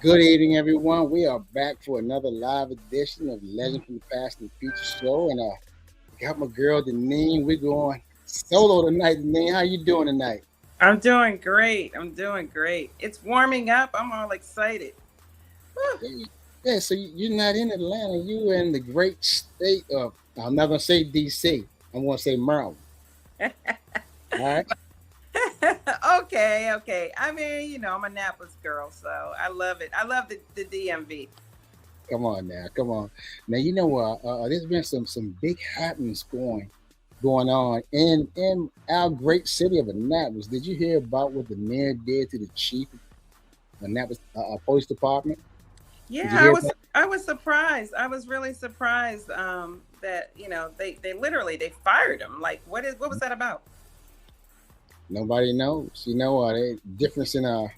Good evening, everyone. We are back for another live edition of Legend from the Past and Future Show, and got my girl Deneen. We're going solo tonight. Deneen, how you doing tonight? I'm doing great. I'm doing great. It's warming up. I'm all excited. Whew. Yeah, yeah, so you're not in Atlanta. You in the great state of, I'm not gonna say DC. I'm gonna say Maryland. All right, Okay. I mean, I'm a Naples girl, so I love it. I love the DMV. come on now, come on. Now you know there's been some big happenings going on in our great city of Annapolis. Did you hear about what the mayor did to the chief of Annapolis police department? Did Yeah, you I hear was about? I was surprised. I was really surprised that they literally they fired him. Like what was that about? Nobody knows. The difference in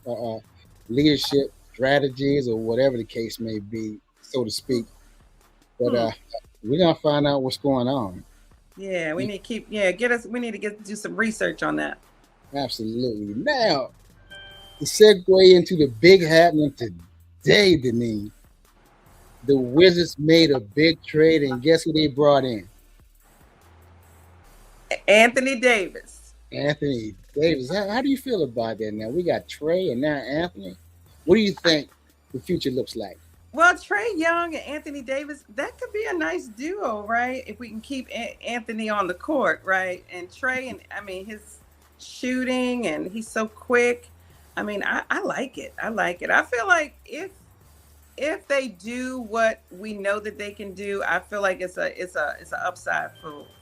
leadership strategies or whatever the case may be, so to speak. But Hmm. we're gonna find out what's going on. Yeah, we need to keep get us we need to do some research on that. Absolutely. Now, to segue into the big happening today, Denise, the Wizards made a big trade, and guess who they brought in? Anthony Davis. Anthony Davis. How do you feel about that now? We got Trey and now Anthony. What do you think the future looks like? Well, Trey Young and Anthony Davis, that could be a nice duo, right? If we can keep Anthony on the court, right? And Trey, and I mean, his shooting and he's so quick. I mean, I like it. I like it. I feel like if they do what we know that they can do, I feel like it's a upside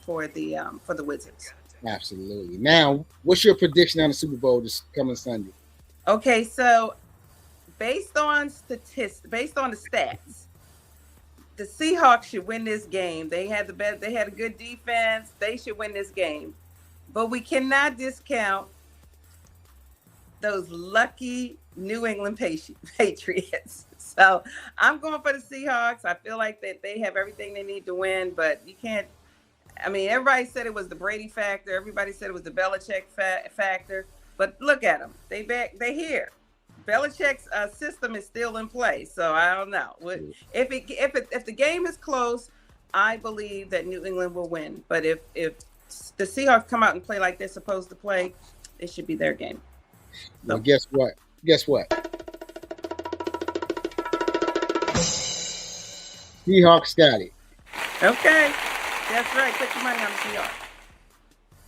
for the Wizards. Absolutely. Now, what's your prediction on the Super Bowl this coming Sunday? Okay, so based on the stats, the Seahawks should win this game. They had a good defense. They should win this game. But we cannot discount those lucky New England Patriots. So I'm going for the Seahawks. I feel like that they have everything they need to win, but you can't. I mean, everybody said it was the Brady factor. Everybody said it was the Belichick factor. But look at them. They here. Belichick's system is still in place, so I don't know. If the game is close, I believe that New England will win. But if the Seahawks come out and play like they're supposed to play, it should be their game. Well, So guess what? Guess what? Seahawks got it. okay, that's right. Put your money on the Seahawks.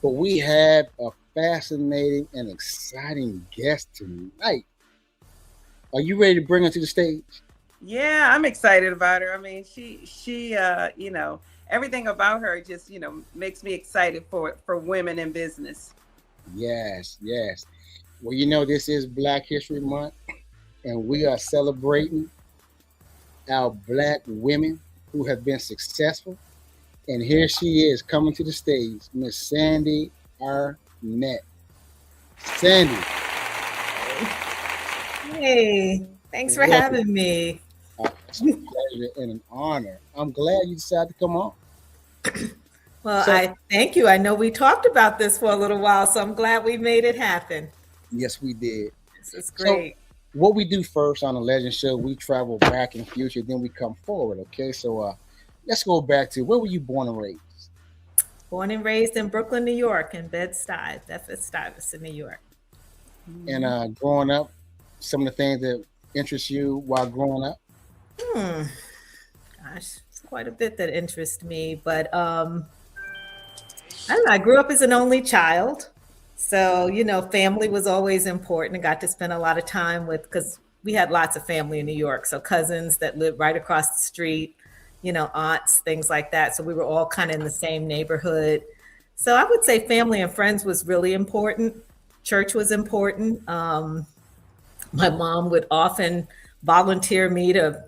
But we have a fascinating and exciting guest tonight. Are you ready to bring her to the stage? Yeah, I'm excited about her. I mean, she everything about her just makes me excited for women in business. Yes, yes. Well, this is Black History Month, and we are celebrating our Black women who have been successful. And here she is coming to the stage, Miss Sandy Arnette. Sandy, Hey, thanks for welcome. having me. It's a pleasure and an honor. I'm glad you decided to come on. Well, So, I thank you. I know we talked about this for a little while, so I'm glad we made it happen. yes, we did. This is So, great. what we do first on the Legend Show, we travel back in future, then we come forward. Okay, so let's go back to where were you born and raised? Born and raised in Brooklyn, New York, in Bed-Stuy, Bedford-Stuyvesant, New York. And Mhm. growing up, some of the things that interest you while growing up. Hmm. Gosh, it's quite a bit that interests me, but I don't know. I grew up as an only child, so family was always important. I got to spend a lot of time with because we had lots of family in New York, so cousins that lived right across the street, aunts, things like that. So we were all kind of in the same neighborhood. So I would say family and friends was really important. Church was important. My mom would often volunteer me to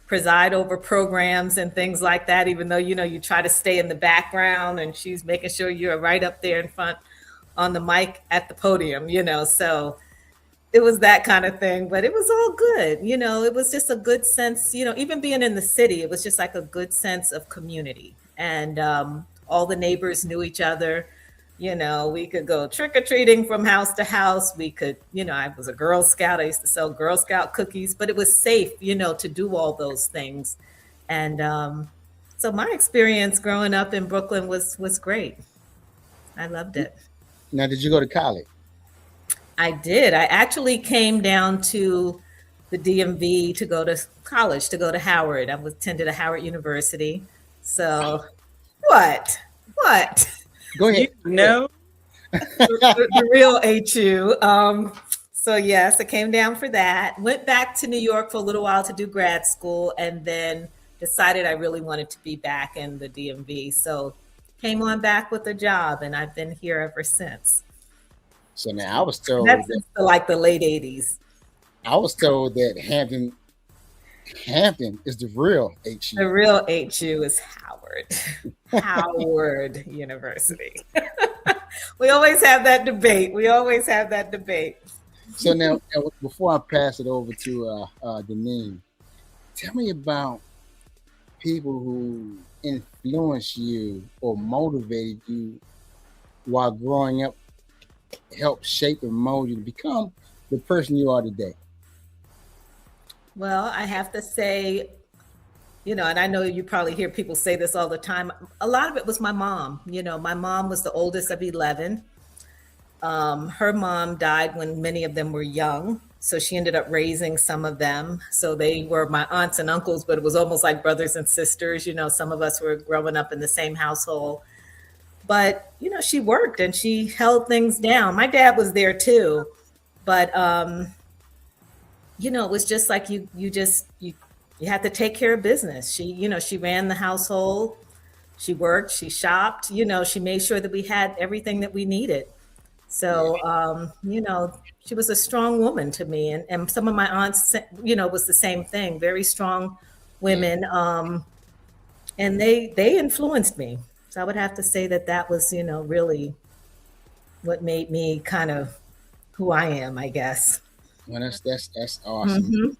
preside over programs and things like that, even though, you try to stay in the background and she's making sure you're right up there in front on the mic at the podium, So it was that kind of thing, but it was all good. It was just a good sense, even being in the city, it was just like a good sense of community. And all the neighbors knew each other. We could go trick-or-treating from house to house. We could, I was a Girl Scout. I used to sell Girl Scout cookies, but it was safe, to do all those things. And so my experience growing up in Brooklyn was great. I loved it. Now, did you go to college? I did. I actually came down to the DMV to go to college, to go to Howard. I attended a Howard University. So what? Go ahead. No. The real HU. So yes, I came down for that. Went back to New York for a little while to do grad school, and then decided I really wanted to be back in the DMV. So came on back with a job, and I've been here ever since. So now I was told that's like the late 80s. I was told that Hampton is the real HU. The real HU is Howard. Howard University. We always have that debate. So now, before I pass it over to Deneen, tell me about people who influenced you or motivated you while growing up, helped shape and mold you to become the person you are today. Well, I have to say, and I know you probably hear people say this all the time. A lot of it was my mom. My mom was the oldest of 11. Her mom died when many of them were young. So she ended up raising some of them. So they were my aunts and uncles, but it was almost like brothers and sisters. Some of us were growing up in the same household. But, she worked and she held things down. My dad was there too. But, it was just like you had to take care of business. She ran the household. She worked, she shopped, she made sure that we had everything that we needed. So, she was a strong woman to me. And some of my aunts, was the same thing, very strong women. And they influenced me. So I would have to say that was, really what made me kind of who I am, I guess. Well, that's awesome.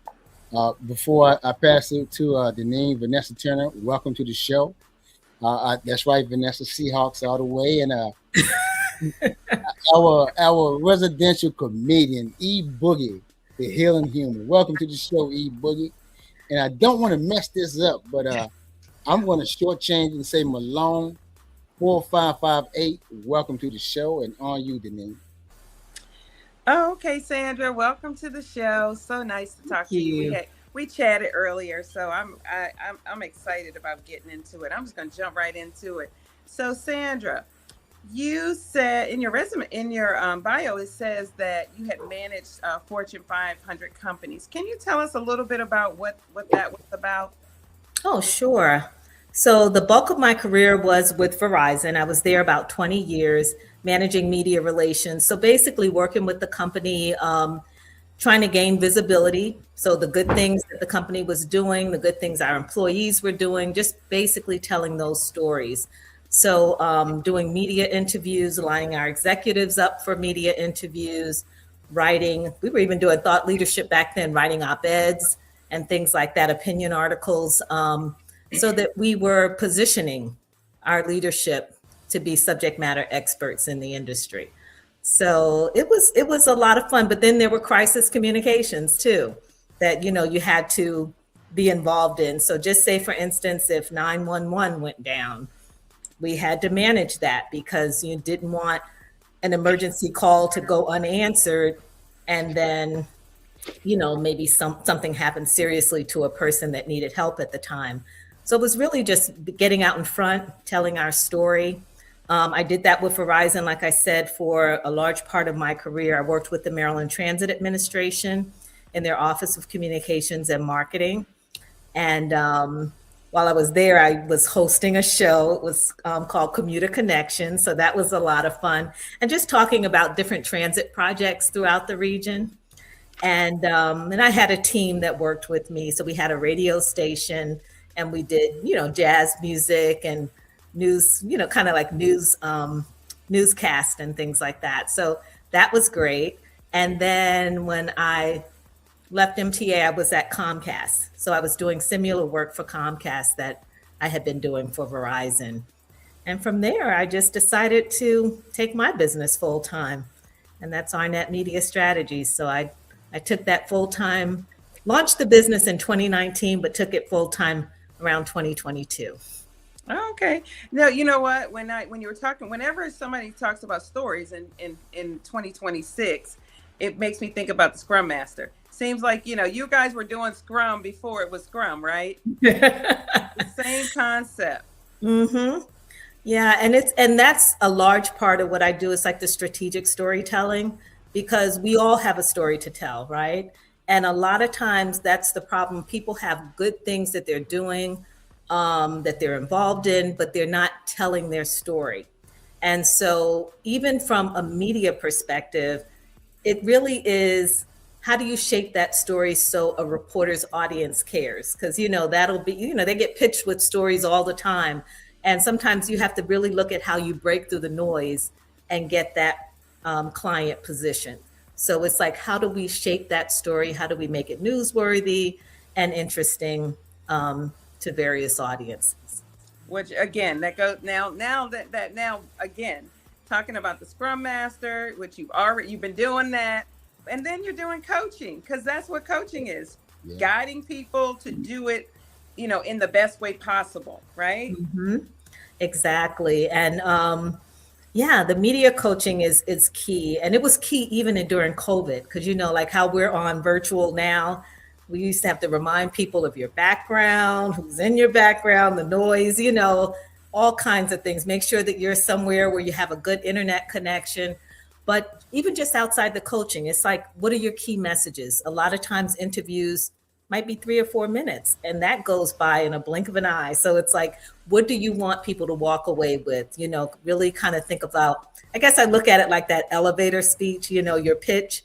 Mm-hmm. Before I pass it to Deneen, Vanessa Turner, welcome to the show. That's right, Vanessa, Seahawks all the way. And our residential comedian, E Boogie, the Healing Human. Welcome to the show, E Boogie. And I don't want to mess this up, but I'm going to shortchange and say Malone 4558. Welcome to the show, and on you, Deneen. Oh, okay, Sandra. Welcome to the show. So nice to talk to you. We chatted earlier, so I'm excited about getting into it. I'm just going to jump right into it. So, Sandra, you said in your resume, in your bio, it says that you had managed Fortune 500 companies. Can you tell us a little bit about what that was about? Oh, sure. So the bulk of my career was with Verizon. I was there about 20 years, managing media relations. So basically working with the company, trying to gain visibility. So the good things that the company was doing, the good things our employees were doing, just basically telling those stories. So doing media interviews, lining our executives up for media interviews, writing. We were even doing thought leadership back then, writing op-eds and things like that, opinion articles, so that we were positioning our leadership to be subject matter experts in the industry. So it was a lot of fun, but then there were crisis communications too, that, you had to be involved in. So just say, for instance, if 911 went down, we had to manage that because you didn't want an emergency call to go unanswered and then, maybe something happened seriously to a person that needed help at the time. So it was really just getting out in front, telling our story. I did that with Verizon, like I said, for a large part of my career. I worked with the Maryland Transit Administration in their Office of Communications and Marketing. And while I was there, I was hosting a show. It was called Commuter Connection. So that was a lot of fun. And just talking about different transit projects throughout the region. And I had a team that worked with me. So we had a radio station and we did, jazz music and news, kind of like newscast and things like that. So that was great. And then when I left MTA, I was at Comcast. So I was doing similar work for Comcast that I had been doing for Verizon. And from there, I just decided to take my business full time, and that's Arnette Media Strategies. So I took that full time, launched the business in 2019, but took it full time around 2022. Okay. No, you know what? When you were talking, whenever somebody talks about stories in 2026, it makes me think about the Scrum Master. Seems like, you guys were doing Scrum before it was Scrum, right? The same concept. Mm-hmm. Yeah, and that's a large part of what I do is like the strategic storytelling, because we all have a story to tell, right? And a lot of times that's the problem. People have good things that they're doing, that they're involved in, but they're not telling their story. And so even from a media perspective, it really is, how do you shape that story so a reporter's audience cares? Because, that'll be, they get pitched with stories all the time. And sometimes you have to really look at how you break through the noise and get that client position. So it's like, how do we shape that story? How do we make it newsworthy and interesting to various audiences? Which again, that goes now again, talking about the Scrum Master, which you've been doing that, and then you're doing coaching, because that's what coaching is, guiding people to do it, in the best way possible, right? Mm-hmm. Exactly. And the media coaching is key. And it was key even during COVID, because, like how we're on virtual now, we used to have to remind people of your background, who's in your background, the noise, all kinds of things. Make sure that you're somewhere where you have a good internet connection. But even just outside the coaching, it's like, what are your key messages? A lot of times interviews might be 3 or 4 minutes, and that goes by in a blink of an eye. So it's like, what do you want people to walk away with? Really kind of think about, I guess I look at it like that elevator speech, your pitch,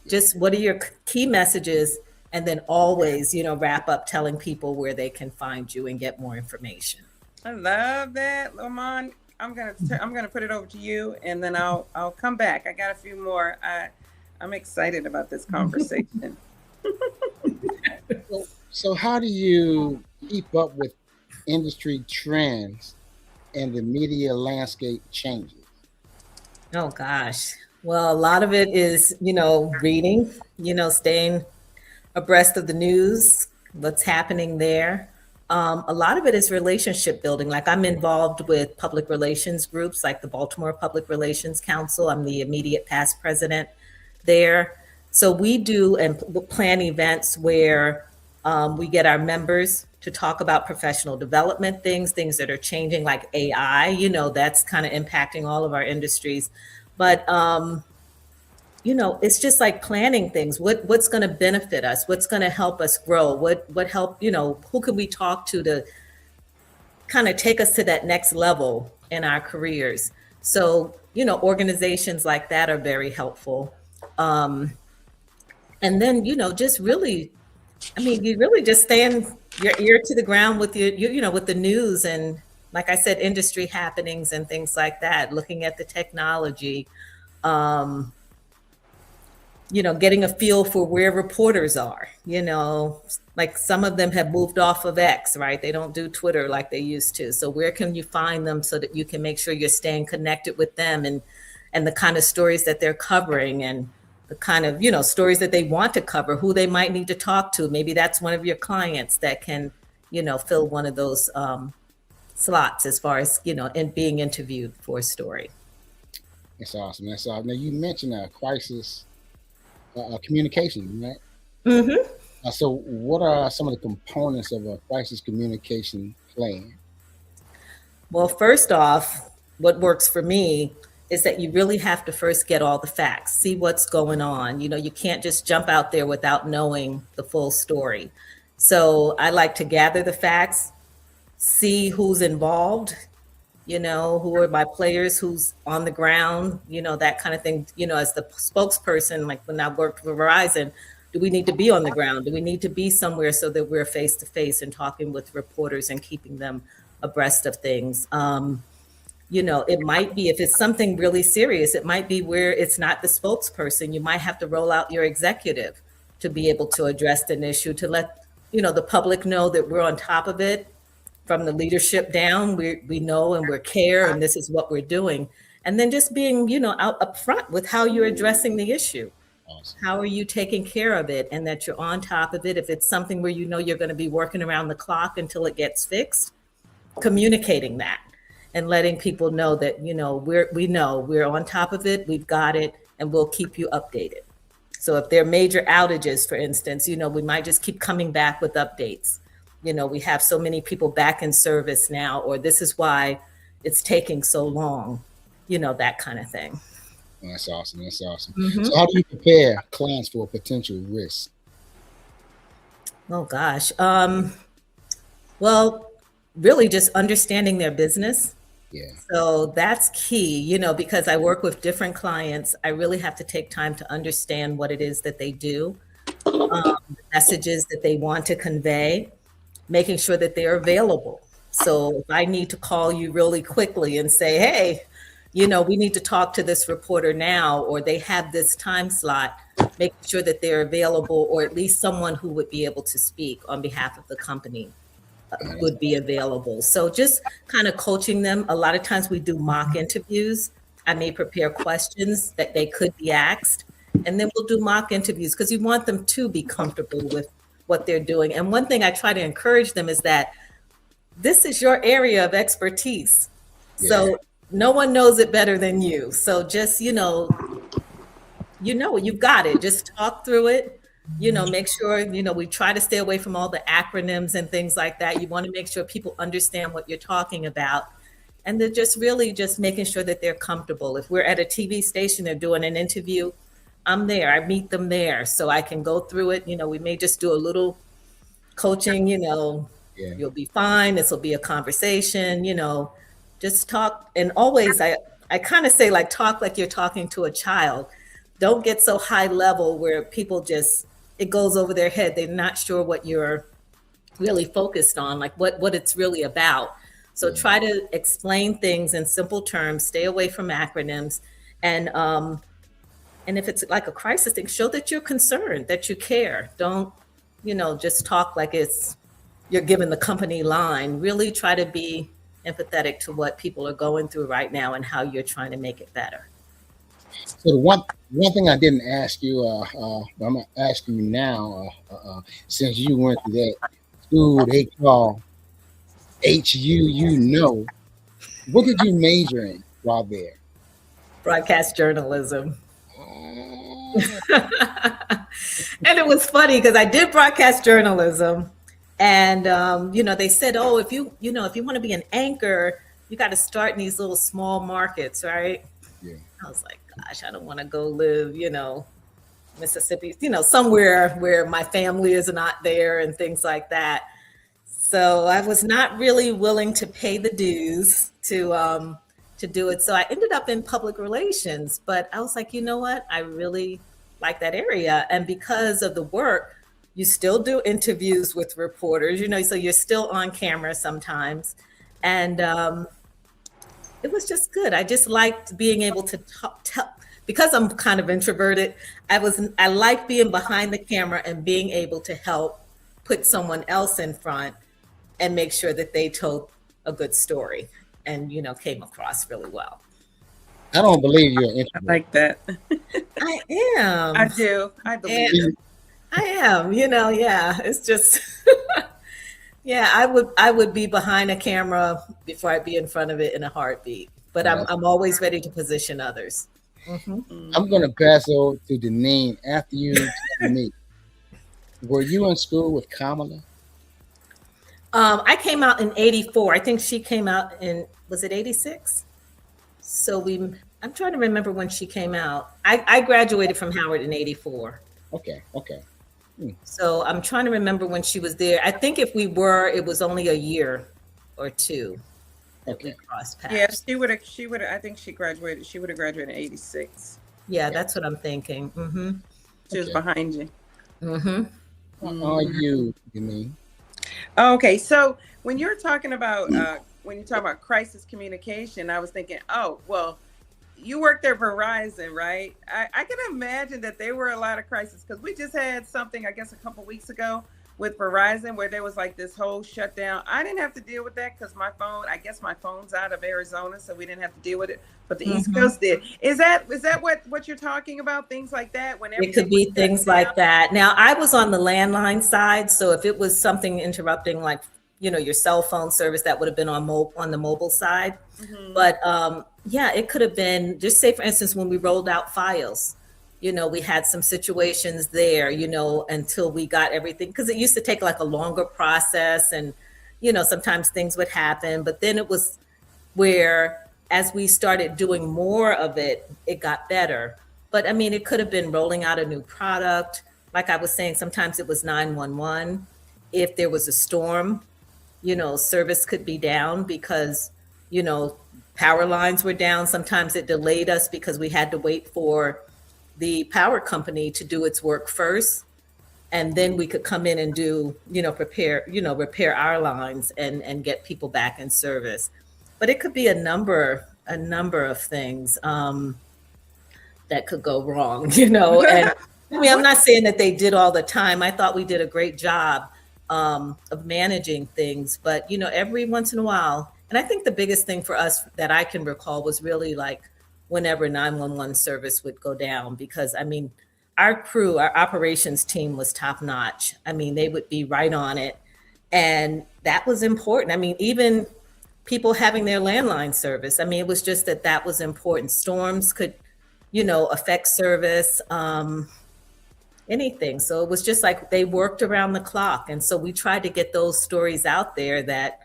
just what are your key messages? And then always, wrap up telling people where they can find you and get more information. I love that, Lamont. I'm gonna put it over to you, and then I'll come back. I got a few more. I'm excited about this conversation. So how do you keep up with industry trends and the media landscape changes? Oh gosh. Well, a lot of it is, reading, staying abreast of the news, what's happening there. A lot of it is relationship building. Like I'm involved with public relations groups like the Baltimore Public Relations Council. I'm the immediate past president there. So we do and plan events where we get our members to talk about professional development things that are changing, like AI, that's kind of impacting all of our industries. But it's just like planning things. What's going to benefit us? What's going to help us grow? What help, who can we talk to kind of take us to that next level in our careers? So, organizations like that are very helpful. And then, just really, you really just stand your ear to the ground with with the news and, like I said, industry happenings and things like that, looking at the technology, getting a feel for where reporters are, like some of them have moved off of X, right? They don't do Twitter like they used to. So where can you find them so that you can make sure you're staying connected with them and the kind of stories that they're covering and the kind of, stories that they want to cover, who they might need to talk to. Maybe that's one of your clients that can, fill one of those slots as far as, in being interviewed for a story. That's awesome. That's awesome. Now you mentioned crisis communication, right? Mm-hmm. So what are some of the components of a crisis communication plan? Well, first off, what works for me is that you really have to first get all the facts, see what's going on. You can't just jump out there without knowing the full story. So I like to gather the facts, see who's involved, who are my players, who's on the ground, that kind of thing. As the spokesperson, like when I worked for Verizon, do we need to be on the ground? Do we need to be somewhere so that we're face to face and talking with reporters and keeping them abreast of things? It might be, if it's something really serious, it might be where it's not the spokesperson. You might have to roll out your executive to be able to address an issue, to let, the public know that we're on top of it. from the leadership down, we know and we're care, and this is what we're doing. And then just being, out upfront with how you're addressing the issue. Awesome. How are you taking care of it, and that you're on top of it? If it's something where you're going to be working around the clock until it gets fixed, communicating that and letting people know that, we're on top of it, we've got it, and we'll keep you updated. So if there are major outages, for instance, we might just keep coming back with updates. We have so many people back in service now, or this is why it's taking so long, that kind of thing. That's awesome. That's awesome. Mm-hmm. So how do you prepare clients for potential risks? Oh, gosh. Well, really just understanding their business. Yeah. So that's key, because I work with different clients. I really have to take time to understand what it is that they do, the messages that they want to convey, making sure that they're available. So if I need to call you really quickly and say, hey, we need to talk to this reporter now, or they have this time slot, making sure that they're available, or at least someone who would be able to speak on behalf of the company would be available. So just kind of coaching them. A lot of times we do mock interviews. I may prepare questions that they could be asked, and then we'll do mock interviews because you want them to be comfortable with what they're doing. And one thing I try to encourage them is that this is your area of expertise. Yeah. So no one knows it better than you. So just, you've got it. Just talk through it. Make sure, we try to stay away from all the acronyms and things like that. You want to make sure people understand what you're talking about. And they're just really just making sure that they're comfortable. If we're at a TV station, they're doing an interview, I'm there. I meet them there so I can go through it. We may just do a little coaching, You'll be fine. This will be a conversation, just talk. And always, I kind of say, talk like you're talking to a child. Don't get so high level where people it goes over their head. They're not sure what you're really focused on, like what it's really about. So try to explain things in simple terms, stay away from acronyms. And if it's like a crisis thing, show that you're concerned, that you care. Don't, just talk like you're giving the company line. Really try to be empathetic to what people are going through right now and how you're trying to make it better. So the one thing I didn't ask you, I'm gonna ask you now, since you went to that school they call HU, what did you major in while there? Broadcast journalism. And it was funny because I did broadcast journalism, and they said, oh, if you want to be an anchor, you got to start in these little small markets, right? Yeah. I was like, gosh, I don't want to go live, Mississippi, somewhere where my family is not there and things like that. So I was not really willing to pay the dues to do it. So I ended up in public relations, but I was like, you know what? I really like that area. And because of the work, you still do interviews with reporters, so you're still on camera sometimes. And it was just good. I just liked being able to tell, because I'm kind of introverted. I like being behind the camera and being able to help put someone else in front and make sure that they told a good story and, came across really well. I don't believe you're introverted. I like that. I am. I do. I believe it. I am, yeah. It's just, yeah, I would be behind a camera before I'd be in front of it in a heartbeat. But I'm always ready to position others. Mm-hmm. I'm going to pass over to Deneen after you tell me. Were you in school with Kamala? I came out in 84. I think she came out in, was it 86? So I'm trying to remember when she came out. I graduated from Howard in 84. Okay. So I'm trying to remember when she was there. I think if we were, it was only a year or two. Okay. Cross paths. Yeah, she would have. I think she would have graduated in 86. Yeah, that's what I'm thinking. Mm-hmm. She was behind you. Mm-hmm. What are you mean? Okay, so when you're talking about crisis communication, I was thinking, oh, well, you worked at Verizon, right? I can imagine that there were a lot of crises because we just had something, I guess, a couple weeks ago with Verizon where there was like this whole shutdown. I didn't have to deal with that because my phone's out of Arizona, so we didn't have to deal with it. But the East Coast did. Is that what you're talking about? Things like that? Whenever it could be things like that. Now, I was on the landline side, so if it was something interrupting, like your cell phone service, that would have been on the mobile side. But yeah, it could have been, just say for instance, when we rolled out Files. We had some situations there, until we got everything, because it used to take like a longer process and, sometimes things would happen. But then it was where, as we started doing more of it, it got better. But I mean, it could have been rolling out a new product. Like I was saying, sometimes it was 911. If there was a storm, service could be down because, power lines were down. Sometimes it delayed us because we had to wait for the power company to do its work first, and then we could come in and do, repair our lines and get people back in service. But it could be a number of things that could go wrong, And I mean, I'm not saying that they did all the time. I thought we did a great job of managing things, but every once in a while. And I think the biggest thing for us that I can recall was really like whenever 911 service would go down, because I mean, our operations team was top notch. I mean, they would be right on it. And that was important. I mean, even people having their landline service. I mean, it was just that was important. Storms could, affect service, anything. So it was just like they worked around the clock. And so we tried to get those stories out there that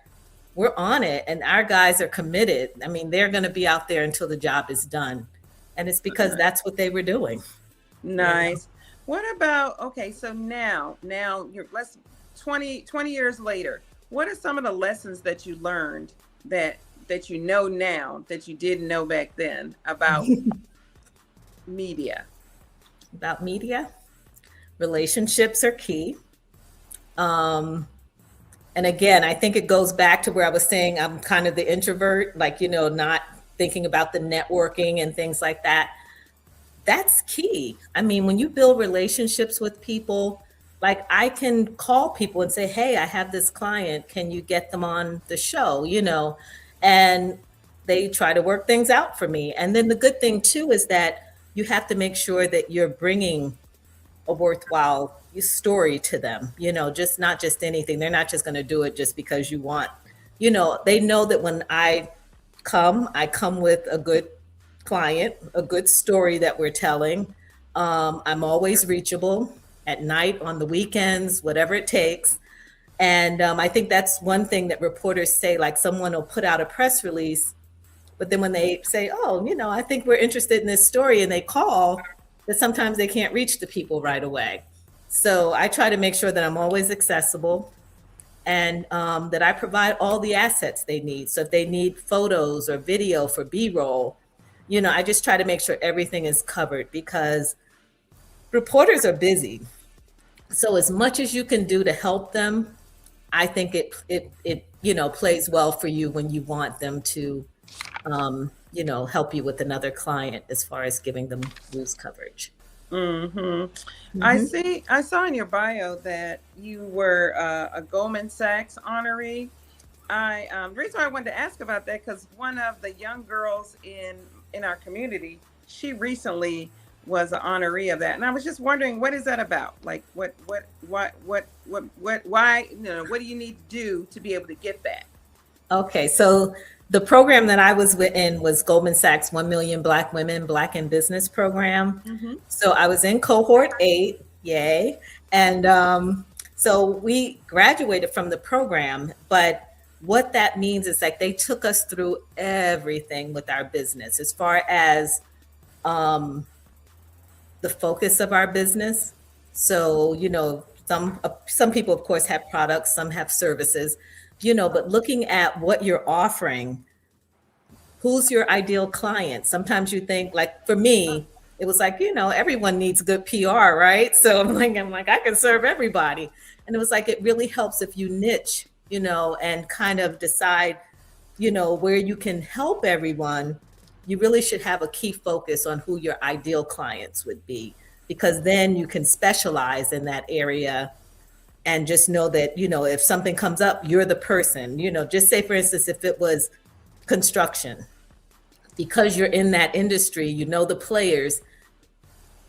we're on it and our guys are committed. I mean, they're going to be out there until the job is done. And it's because that's what they were doing. Nice. What about, okay, so now you're 20 years later, what are some of the lessons that you learned that you know now that you didn't know back then about media? About media? Relationships are key. And again, I think it goes back to where I was saying I'm kind of the introvert, like, not thinking about the networking and things like that. That's key. I mean, when you build relationships with people, like I can call people and say, hey, I have this client. Can you get them on the show? And they try to work things out for me. And then the good thing too is that you have to make sure that you're bringing a worthwhile story to them, just not just anything. They're not just going to do it just because you want, they know that when I come with a good client, a good story that we're telling. I'm always reachable at night, on the weekends, whatever it takes. And I think that's one thing that reporters say, like someone will put out a press release, but then when they say, oh, I think we're interested in this story, and they call, that sometimes they can't reach the people right away. So I try to make sure that I'm always accessible and that I provide all the assets they need. So if they need photos or video for B-roll, I just try to make sure everything is covered, because reporters are busy. So as much as you can do to help them, I think it plays well for you when you want them to, help you with another client as far as giving them news coverage. Mm-hmm. I saw in your bio that you were a Goldman Sachs honoree. The reason why I wanted to ask about that, because one of the young girls in our community, she recently was an honoree of that, and I was just wondering, what is that about? Like, why? What do you need to do to be able to get that? Okay, so the program that I was in was Goldman Sachs 1 Million Black Women Black in Business program. Mm-hmm. So I was in cohort 8, yay. And so we graduated from the program, but what that means is like they took us through everything with our business as far as the focus of our business. So, some people, of course, have products, some have services, but looking at what you're offering, who's your ideal client? Sometimes you think, like for me, it was like, everyone needs good PR, right? So I'm like, I can serve everybody. And it was like, it really helps if you niche, and kind of decide, where you can help everyone. You really should have a key focus on who your ideal clients would be, because then you can specialize in that area and just know that, if something comes up, you're the person, just say, for instance, if it was construction, because you're in that industry, the players.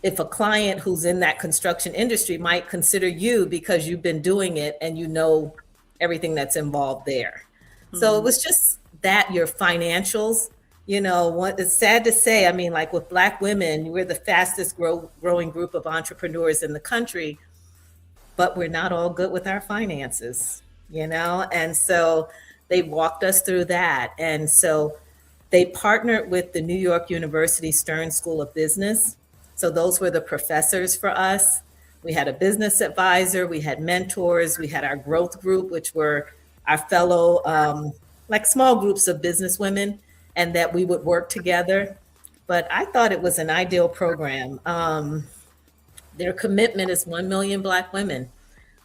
If a client who's in that construction industry might consider you because you've been doing it and everything that's involved there. So it was just that your financials, it's sad to say, I mean, like with Black women, we're the fastest growing group of entrepreneurs in the country, but we're not all good with our finances, and so they walked us through that. And so they partnered with the New York University Stern School of Business. So those were the professors for us. We had a business advisor, we had mentors, we had our growth group, which were our fellow, like small groups of business women, and that we would work together. But I thought it was an ideal program. Their commitment is 1 million Black women.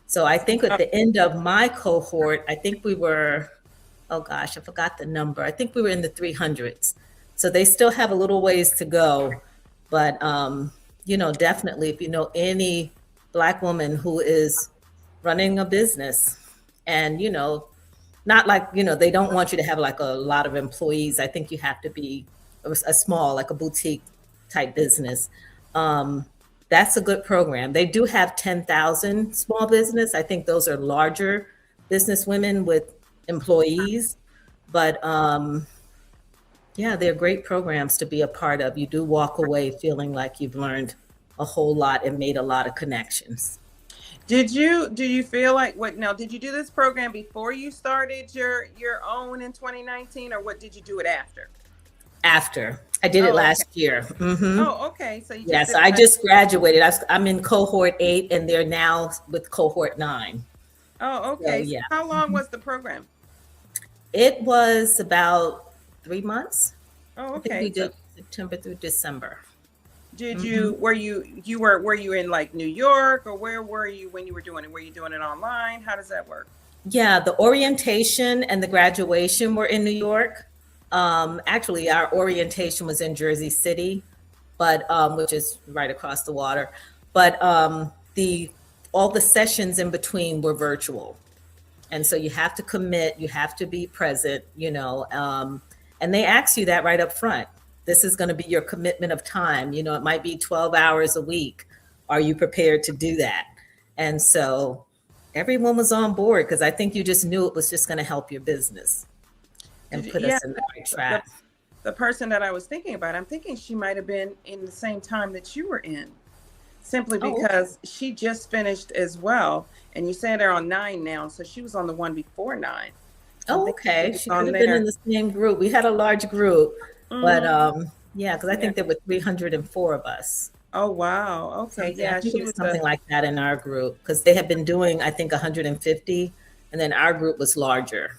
So I think at the end of my cohort, I think we were, oh gosh, I forgot the number. I think we were in the 300s. So they still have a little ways to go. But, definitely, if you know any Black woman who is running a business and, not like, they don't want you to have like a lot of employees. I think you have to be a small, like a boutique type business. That's a good program. They do have 10,000 small business. I think those are larger business women with employees. But yeah, they're great programs to be a part of. You do walk away feeling like you've learned a whole lot and made a lot of connections. Do you feel like did you do this program before you started your own in 2019, or what did you do it after? After. I did it last year. Mm-hmm. Oh, okay. So I just graduated. I'm in cohort 8 and they're now with cohort 9. Oh, okay. So yeah. How long was the program? It was about 3 months. Oh, okay. I think we did September through December. Did you, were you in like New York, or where were you when you were doing it? Were you doing it online? How does that work? Yeah, the orientation and the graduation were in New York. Actually, our orientation was in Jersey City, but which is right across the water. But all the sessions in between were virtual. And so you have to commit, you have to be present, and they ask you that right up front. This is going to be your commitment of time. It might be 12 hours a week. Are you prepared to do that? And so everyone was on board because I think you just knew it was just going to help your business and put us in the right track. The person that I was thinking about, I'm thinking she might have been in the same time that you were in, simply because she just finished as well. And you say they're on 9 now, so she was on the one before 9. Oh, okay. She could have been in the same group. We had a large group, but yeah, because I think there were 304 of us. Oh, wow. Okay. Yeah, she was something like that in our group, because they had been doing, I think, 150, and then our group was larger.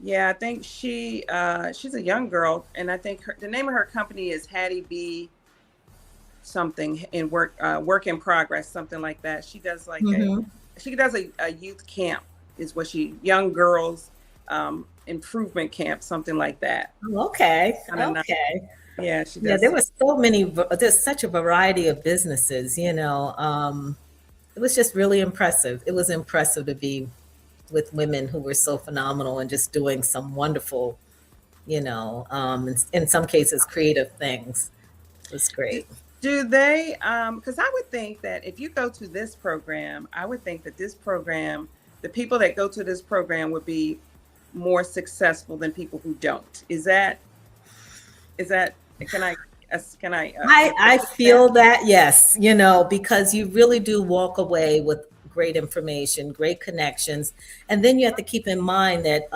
Yeah, I think she's a young girl, and I think the name of her company is Hattie B. something in work in progress, something like that. She does like a youth camp, is what young girls improvement camp, something like that. Okay. Yeah, she does. Yeah, there was there's such a variety of businesses, it was just really impressive. It was impressive to be with women who were so phenomenal and just doing some wonderful, in some cases, creative things. It was great. Do they, because I would think that if you go to this program, I would think that this program, the people that go to this program would be more successful than people who don't. Is that, can I I feel that, yes, because you really do walk away with great information, great connections. And then you have to keep in mind that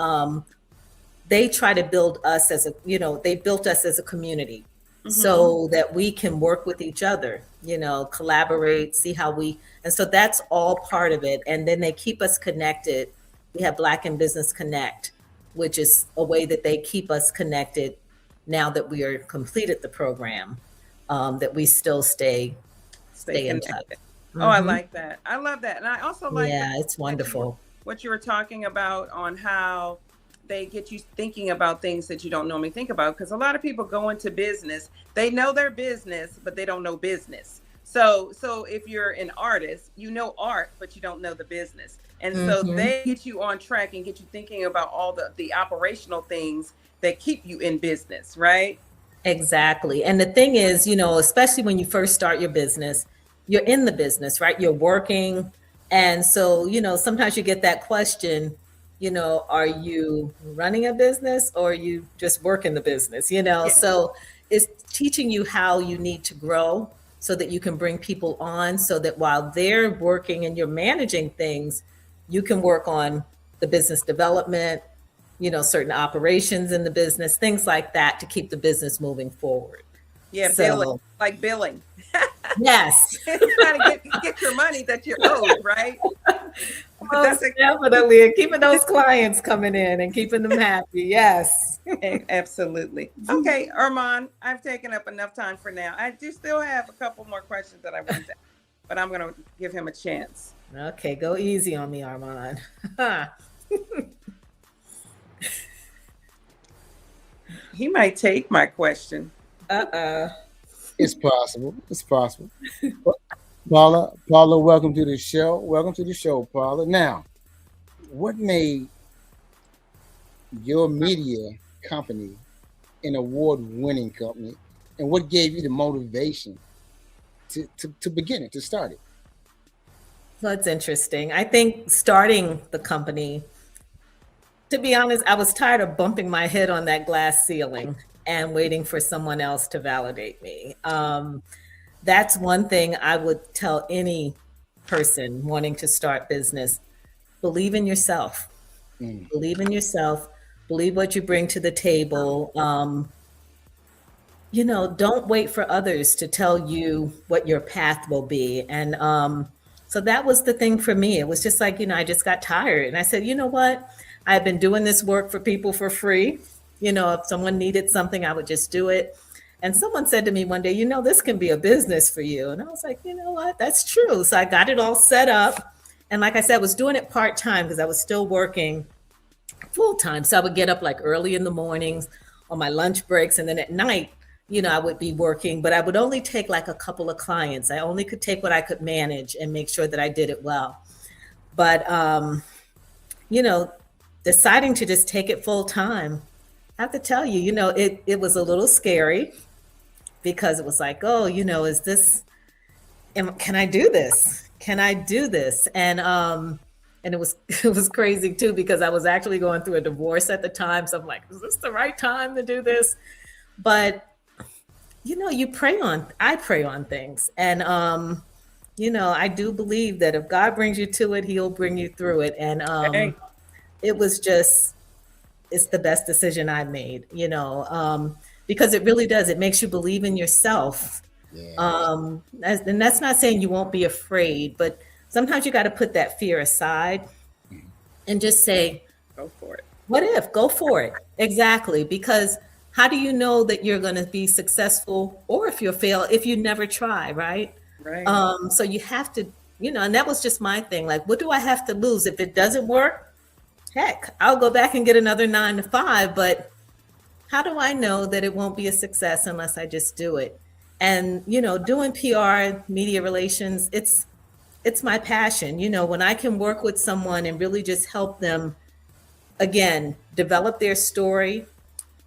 they try to build us they built us as a community. So that we can work with each other, collaborate, see how and so that's all part of it. And then they keep us connected. We have Black in Business Connect, which is a way that they keep us connected now that we are completed the program, that we still stay in touch. Oh, I like that. I love that. And I also like it's wonderful. What you were talking about on how they get you thinking about things that you don't normally think about, because a lot of people go into business, they know their business, but they don't know business. So if you're an artist, you know art, but you don't know the business. And so they get you on track and get you thinking about all the operational things that keep you in business, right? Exactly. And the thing is, especially when you first start your business, you're in the business, right? You're working. And so, sometimes you get that question, are you running a business or are you just working the business? Yeah. So it's teaching you how you need to grow so that you can bring people on, so that while they're working and you're managing things, you can work on the business development, certain operations in the business, things like that, to keep the business moving forward. Yeah, billing, like billing. Yes. Trying to get your money that you're owed, right? Definitely. And keeping those clients coming in and keeping them happy. Yes. Absolutely. Okay, Armand, I've taken up enough time for now. I do still have a couple more questions that I want to ask, but I'm going to give him a chance. Okay, go easy on me, Armand. He might take my question. It's possible. It's possible. Paula, welcome to the show. Welcome to the show, Paula. Now, what made your media company an award-winning company, and what gave you the motivation to begin it, to start it? That's interesting. I think starting the company, to be honest, I was tired of bumping my head on that glass ceiling and waiting for someone else to validate me. That's one thing I would tell any person wanting to start business. Believe in yourself. Believe in yourself. Believe what you bring to the table. Don't wait for others to tell you what your path will be. And so that was the thing for me. It was just like, I just got tired. And I said, you know what? I've been doing this work for people for free. If someone needed something, I would just do it. And someone said to me one day, this can be a business for you. And I was like, you know what? That's true. So I got it all set up. And like I said, I was doing it part-time because I was still working full-time. So I would get up like early in the mornings on my lunch breaks. And then at night, I would be working, but I would only take like a couple of clients. I only could take what I could manage and make sure that I did it well. But, deciding to just take it full-time, I have to tell you, it was a little scary, because it was like, oh, can I do this? Can I do this? And it was crazy too, because I was actually going through a divorce at the time. So I'm like, is this the right time to do this? But, I pray on things. And, I do believe that if God brings you to it, he'll bring you through it. And it was just, it's the best decision I made, because it really does. It makes you believe in yourself. Yeah. And that's not saying you won't be afraid, but sometimes you got to put that fear aside and just say, go for it. What if? Go for it. Exactly. Because how do you know that you're going to be successful, or if you'll fail, if you never try, right? Right. So you have to, and that was just my thing. Like, what do I have to lose? If it doesn't work, heck, I'll go back and get another 9 to 5, but how do I know that it won't be a success unless I just do it? And, doing PR, media relations, it's my passion. When I can work with someone and really just help them, again, develop their story,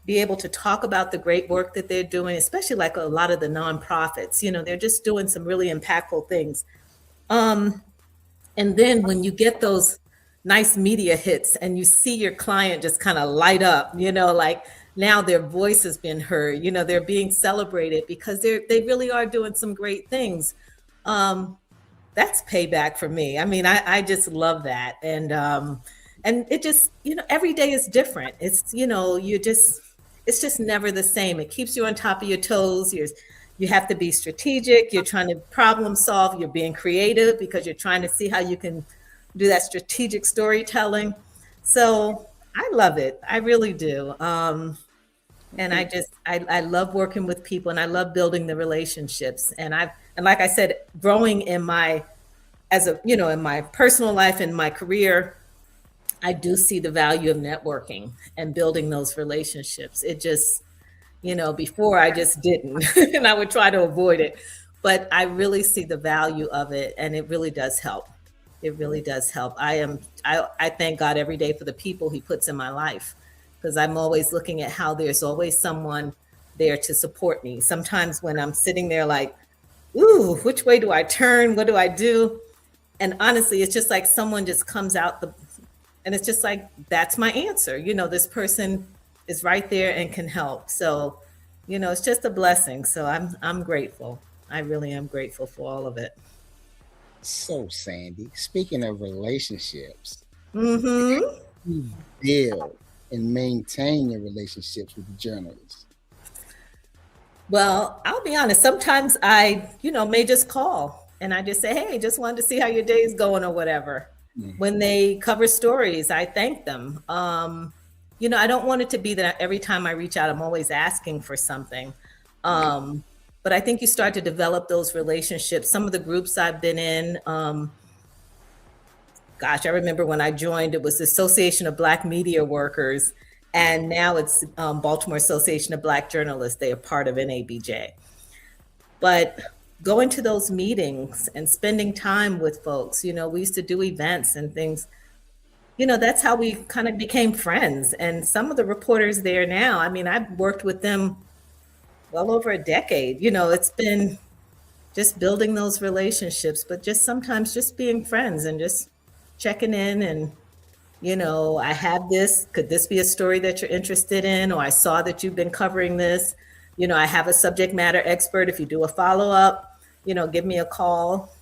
be able to talk about the great work that they're doing, especially like a lot of the nonprofits, they're just doing some really impactful things. And then when you get those nice media hits and you see your client just kind of light up, like now their voice has been heard, they're being celebrated because they really are doing some great things. That's payback for me. I mean, I just love that. And it just, every day is different. It's, it's just never the same. It keeps you on top of your toes. You have to be strategic. You're trying to problem solve. You're being creative because you're trying to see how you can do that strategic storytelling. So I love it. I really do. And I love working with people, and I love building the relationships. And like I said, growing in my personal life and my career, I do see the value of networking and building those relationships. It just, before I just didn't, and I would try to avoid it. but I really see the value of it, and it really does help. It really does help. I thank God every day for the people he puts in my life, because I'm always looking at how there's always someone there to support me. Sometimes when I'm sitting there like, ooh, which way do I turn? What do I do? And honestly, it's just like someone just comes out and it's just like, that's my answer. This person is right there and can help. So, it's just a blessing. So I'm grateful. I really am grateful for all of it. So, Sandy, speaking of relationships, Mm-hmm. you build and maintain your relationships with the journalists? Well, I'll be honest. Sometimes I, may just call and I just say, hey, just wanted to see how your day is going or whatever. Mm-hmm. When they cover stories, I thank them. I don't want it to be that every time I reach out, I'm always asking for something. But I think you start to develop those relationships. Some of the groups I've been in, I remember when I joined, it was the Association of Black Media Workers, and now it's Baltimore Association of Black Journalists. They are part of NABJ. But going to those meetings and spending time with folks, we used to do events and things. That's how we kind of became friends. And some of the reporters there now, I've worked with them well over a decade. It's been just building those relationships, but just sometimes just being friends and just checking in and, I have this, could this be a story that you're interested in? Or I saw that you've been covering this. I have a subject matter expert. If you do a follow-up, give me a call.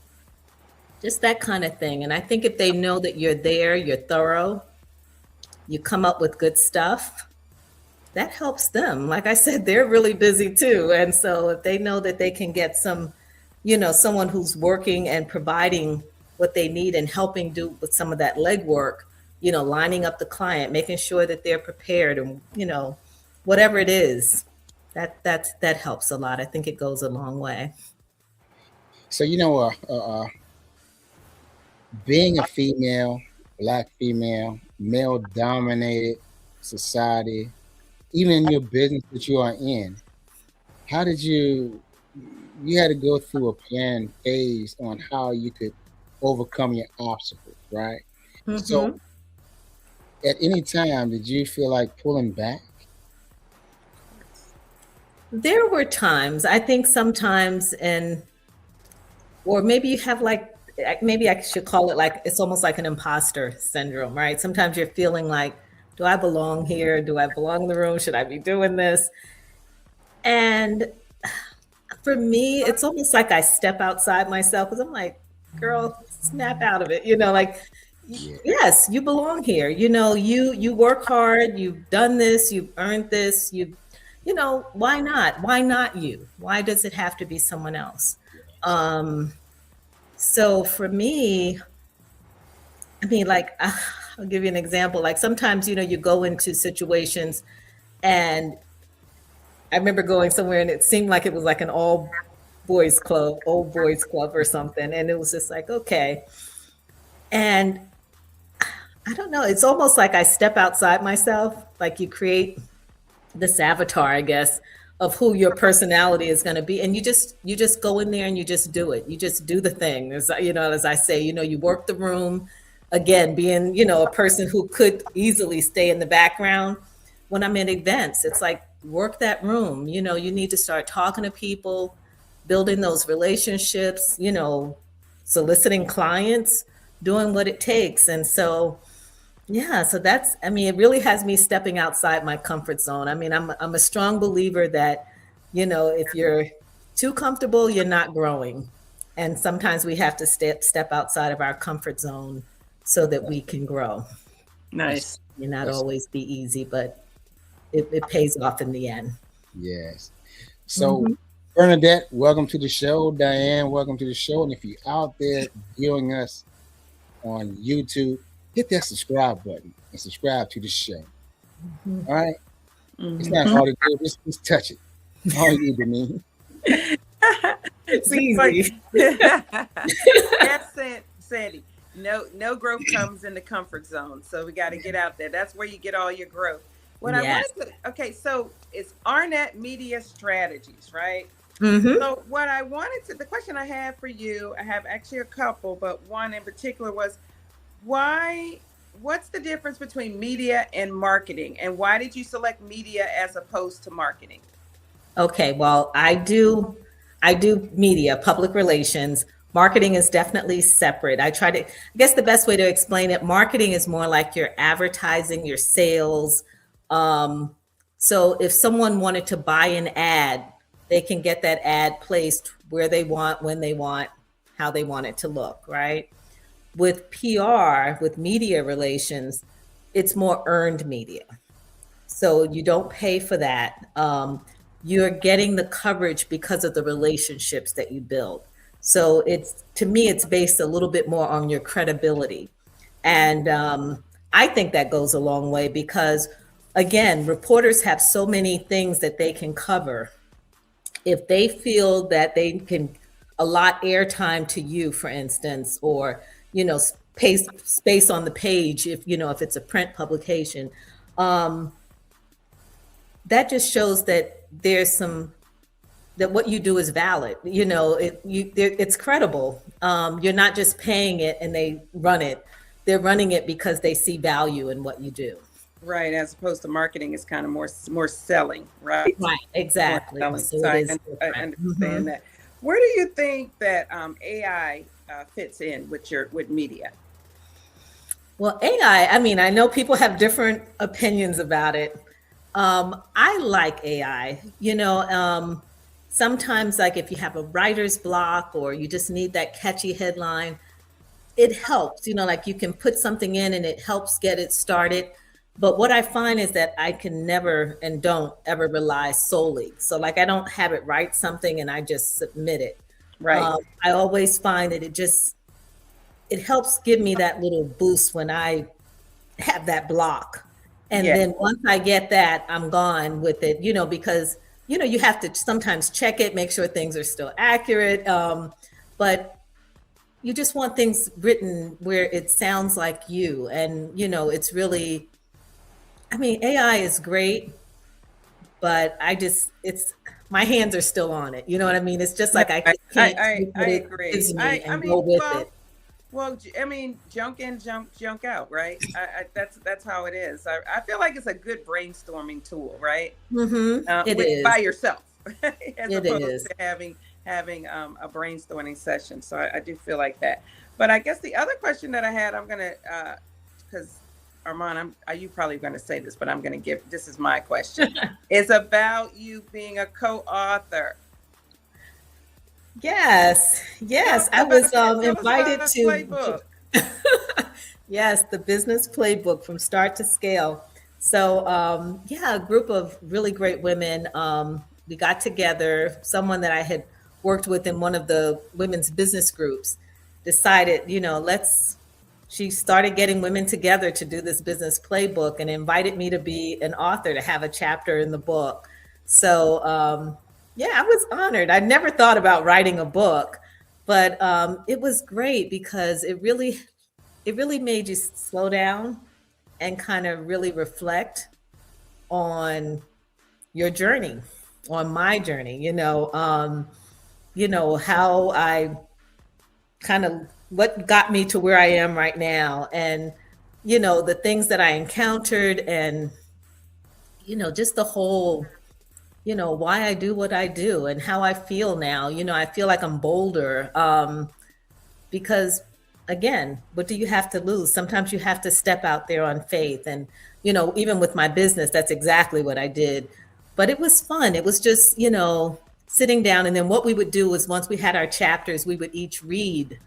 Just that kind of thing. And I think if they know that you're there, you're thorough, you come up with good stuff, that helps them. Like I said, they're really busy too. And so if they know that they can get some, someone who's working and providing what they need and helping do with some of that legwork, lining up the client, making sure that they're prepared and, whatever it is, that helps a lot. I think it goes a long way. So, being a female, Black female, male-dominated society, even in your business that you are in, how did you had to go through a planned phase on how you could overcome your obstacles, right? Mm-hmm. So at any time, did you feel like pulling back? There were times, I think sometimes, or maybe you have maybe I should call it it's almost like an imposter syndrome, right? Sometimes you're feeling like, do I belong here? Do I belong in the room? Should I be doing this? And for me, it's almost like I step outside myself because I'm like, girl, snap out of it. Yes, you belong here. You work hard. You've done this. You've earned this. Why not? Why not you? Why does it have to be someone else? So for me, I'll give you an example. Like sometimes, you go into situations, and I remember going somewhere and it seemed like it was like an old boys club or something. And it was just like, okay. And I don't know, it's almost like I step outside myself, like you create this avatar, I guess, of who your personality is going to be. And you just go in there and you just do it. You just do the thing. As I say, you work the room. Again, being, a person who could easily stay in the background. When I'm at events, it's like, work that room. You need to start talking to people, building those relationships, soliciting clients, doing what it takes. And so, so that's, it really has me stepping outside my comfort zone. I'm a strong believer that, if you're too comfortable, you're not growing. And sometimes we have to step outside of our comfort zone so that we can grow. Nice. It may not always be easy, but it pays off in the end. Yes. So Bernadette, welcome to the show. Diane, welcome to the show. And if you're out there viewing us on YouTube, hit that subscribe button and subscribe to the show. Mm-hmm. All right? Mm-hmm. It's not hard to do. Just touch it. All you need to need. It's easy. That's it, Sandy. No growth comes in the comfort zone. So we got to get out there. That's where you get all your growth. So it's Arnette Media Strategies, right? Mm-hmm. So what I wanted to, the question I have for you, I have actually a couple, but one in particular was what's the difference between media and marketing? And why did you select media as opposed to marketing? Okay, well, I do media, public relations. Marketing is definitely separate. I guess the best way to explain it, marketing is more like your advertising, your sales. Um, so if someone wanted to buy an ad, they can get that ad placed where they want, when they want, how they want it to look, right? With PR, with media relations, it's more earned media. So you don't pay for that. You're getting the coverage because of the relationships that you build. So it's, to me, it's based a little bit more on your credibility. And I think that goes a long way because, again, reporters have so many things that they can cover. If they feel that they can allot airtime to you, for instance, or, space on the page, if it's a print publication, that just shows that that what you do is valid. It's credible. You're not just paying it and they run it. They're running it because they see value in what you do. Right, as opposed to marketing is kind of more selling, right? Right, exactly. More selling. So So I different. understand that. Where do you think that AI fits in with media? Well, AI, I mean, I know people have different opinions about it. I like AI. Sometimes, like if you have a writer's block or you just need that catchy headline, it helps. Like you can put something in and it helps get it started. But what I find is that I can never and don't ever rely solely. So, like, I don't have it write something and I just submit it. Right. I always find that it helps give me that little boost when I have that block. And Yeah. then once I get that, I'm gone with it, because, you have to sometimes check it, make sure things are still accurate. But you just want things written where it sounds like you. And, it's really, I mean, AI is great, but my hands are still on it. You know what I mean? It's just like I can't take what I it agree. gives me I and mean, go with well, it. well, I mean, junk in, junk out, right? That's how it is. I feel like it's a good brainstorming tool, right? It is. By yourself, as It opposed is. to having a brainstorming session. So I do feel like that. But I guess the other question that I had, I'm gonna because Armand, you probably going to say this, but I'm going to this is my question. It's about you being a co-author. Yes. I was invited to. Yes, the Business Playbook from Start to Scale. So, a group of really great women. We got together. Someone that I had worked with in one of the women's business groups decided, she started getting women together to do this Business Playbook and invited me to be an author, to have a chapter in the book. So, I was honored. I never thought about writing a book, but it was great because it really made you slow down and kind of really reflect on your journey, on my journey, how I kind of, what got me to where I am right now, and the things that I encountered, and just the whole, why I do what I do and how I feel now. I feel like I'm bolder because, again, what do you have to lose? Sometimes you have to step out there on faith. And even with my business, that's exactly what I did. But it was fun. It was just sitting down, and then what we would do was, once we had our chapters, we would each read,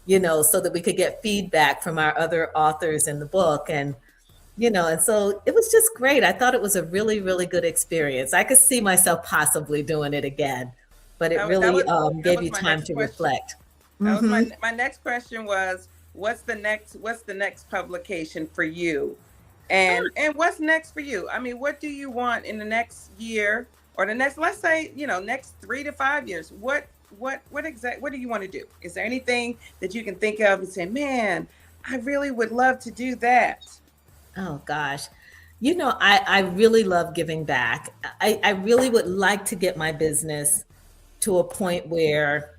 so that we could get feedback from our other authors in the book. And and so it was just great. I thought it was a really, really good experience. I could see myself possibly doing it again, but it really gave you time to reflect. That was my next question was, what's the next publication for you? And what's next for you? I mean, what do you want in the next year, or the next, let's say, next 3 to 5 years? What do you want to do? Is there anything that you can think of and say, man, I really would love to do that? Oh gosh. I really love giving back. I really would like to get my business to a point where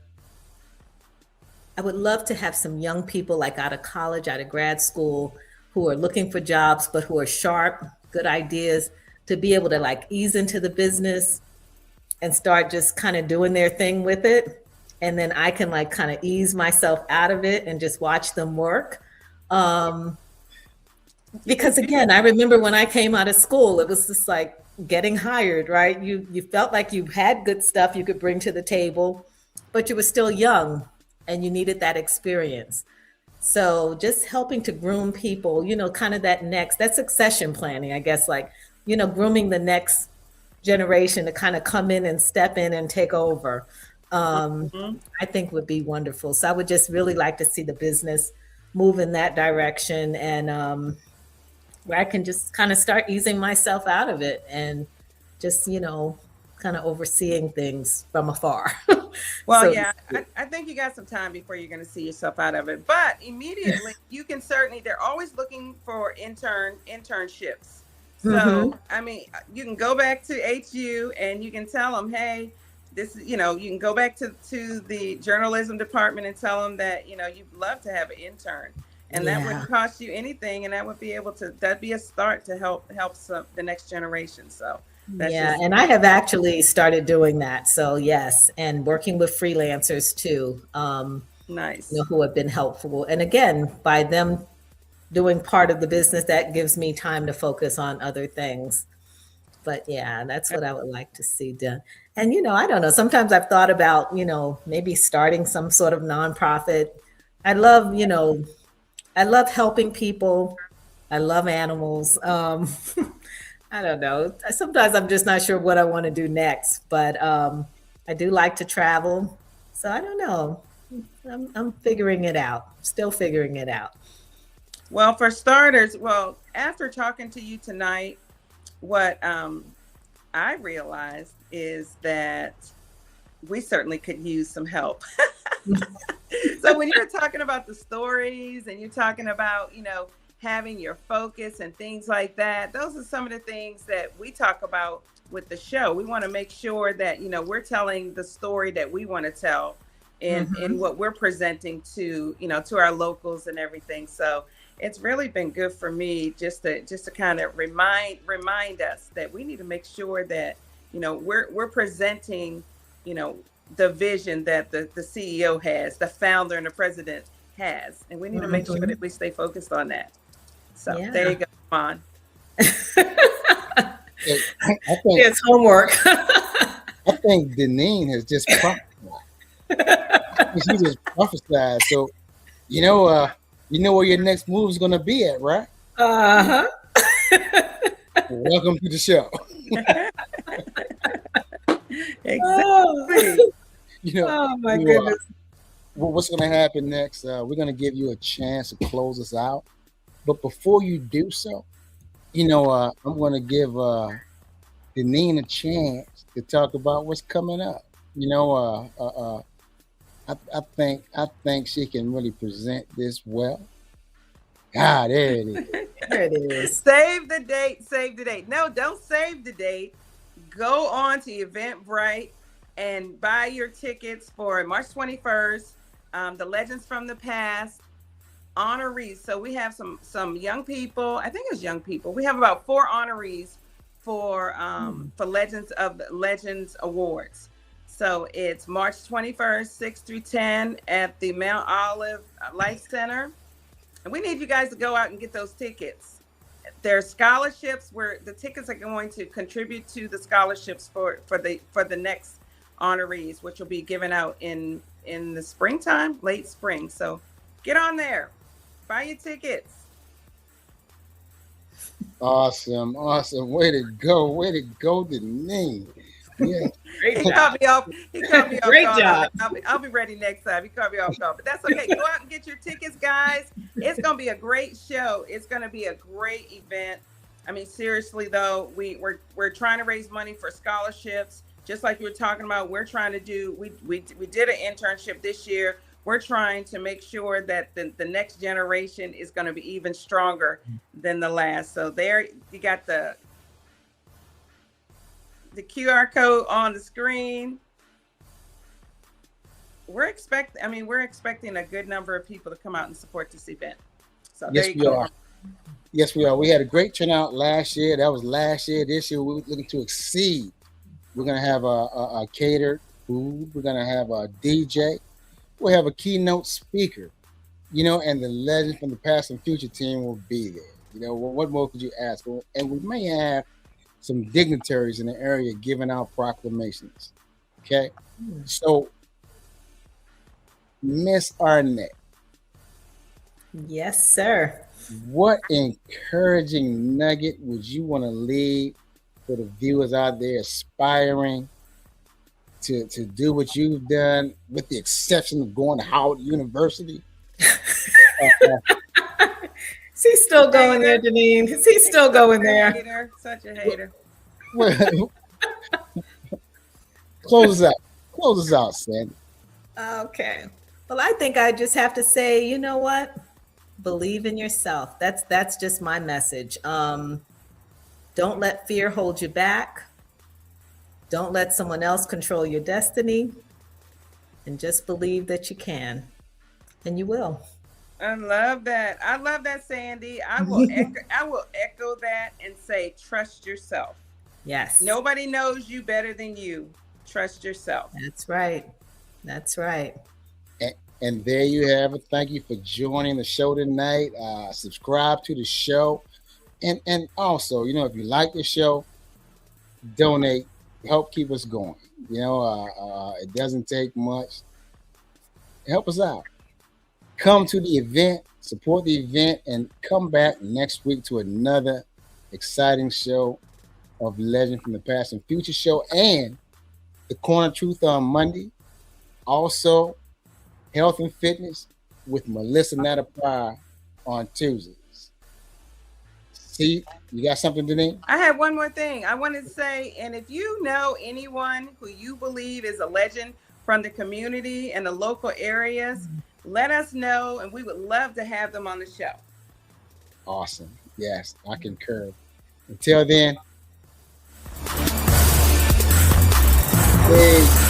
I would love to have some young people like out of college, out of grad school, who are looking for jobs, but who are sharp, good ideas, to be able to like ease into the business and start just kind of doing their thing with it. And then I can like kind of ease myself out of it and just watch them work. Because again, I remember when I came out of school, it was just like getting hired, right? You felt like you had good stuff you could bring to the table, but you were still young and you needed that experience. So just helping to groom people, kind of that succession planning, I guess, like, grooming the next generation to kind of come in and step in and take over, I think would be wonderful. So I would just really like to see the business move in that direction, and where I can just kind of start easing myself out of it and just, kind of overseeing things from afar. Well, So- yeah, I think you got some time before you're going to see yourself out of it. But immediately, you can certainly, they're always looking for internships. So, I mean, you can go back to HU and you can tell them, hey, this, you can go back to the journalism department and tell them that, you'd love to have an intern. And that wouldn't cost you anything. And that would be that'd be a start to help the next generation. So, and I have actually started doing that. So yes, and working with freelancers too. Nice. Who have been helpful. And again, by them doing part of the business, that gives me time to focus on other things. But yeah, that's what I would like to see done. And I don't know. Sometimes I've thought about maybe starting some sort of nonprofit. I love helping people. I love animals. I don't know. Sometimes I'm just not sure what I want to do next, but I do like to travel. So I don't know. I'm figuring it out. Still figuring it out. Well, for starters, after talking to you tonight, what I realized is that we certainly could use some help. So when you're talking about the stories and you're talking about, having your focus and things like that, those are some of the things that we talk about with the show. We want to make sure that, we're telling the story that we want to tell in what we're presenting to, to our locals and everything. So it's really been good for me just to kind of remind us that we need to make sure that, we're presenting, the vision that the CEO has, the founder and the president has, and we need to make sure that we stay focused on that. So there you go, Vaughn. I think It's homework. I think Deneen has just prophesied. She just prophesied. So, you know where your next move is going to be at, right? Welcome to the show. Exactly. Oh my goodness. What's going to happen next? We're going to give you a chance to close us out. But before you do so, I'm going to give Deneen a chance to talk about what's coming up. I think she can really present this well. There it is. There it is. Save the date. No, don't save the date. Go on to Eventbrite and buy your tickets for March 21st. The Legends from the Past, honorees. So we have some young people. I think it's young people. We have about 4 honorees for Legends Awards. So it's March 21st, 6 through 10 at the Mount Olive Life Center. And we need you guys to go out and get those tickets. There are scholarships where the tickets are going to contribute to the scholarships for the next honorees, which will be given out in the springtime, late spring. So get on there, buy your tickets. Awesome. Way to go, Deneen. Yeah. He caught me off. Great job. I'll be ready next time. He caught me off guard, but that's okay. Go out and get your tickets, guys. It's gonna be a great show. It's gonna be a great event. I mean, seriously though, we're trying to raise money for scholarships, just like you were talking about. We're trying to do. We did an internship this year. We're trying to make sure that the next generation is going to be even stronger than the last. So there you got the QR code on the screen. we're expecting a good number of people to come out and support this event. So Yes, there you we go. are. Yes, we are. We had a great turnout last year. That was last year. This year, we're looking to exceed. We're going to have a catered food. We're going to have a DJ. We'll have a keynote speaker, and the legend from the past and future team will be there. What more could you ask for? And we may have some dignitaries in the area giving out proclamations. Okay. So, Miss Arnette. Yes, sir. What encouraging nugget would you want to leave for the viewers out there aspiring to do what you've done, with the exception of going to Howard University? Is he still going there, Janine? Is he still going there? Such a hater. Well, close us out, Sandy. Okay. Well, I think I just have to say, you know what? Believe in yourself. That's just my message. Don't let fear hold you back. Don't let someone else control your destiny. And just believe that you can. And you will. I love that. Sandy. I will echo that and say, trust yourself. Yes. Nobody knows you better than you. Trust yourself. That's right. That's right. And there you have it. Thank you for joining the show tonight. Subscribe to the show. And also, if you like the show, donate. Help keep us going. It doesn't take much. Help us out. Come to the event, support the event, and come back next week to another exciting show of Legend from the Past and Future show, and the Corner Truth on Monday. Also, Health and Fitness with Melissa Natapara on Tuesdays. See, you got something, Denise? I have one more thing I wanted to say, and if you know anyone who you believe is a legend from the community and the local areas, let us know, and we would love to have them on the show. Awesome. Yes, I concur. Until then, hey.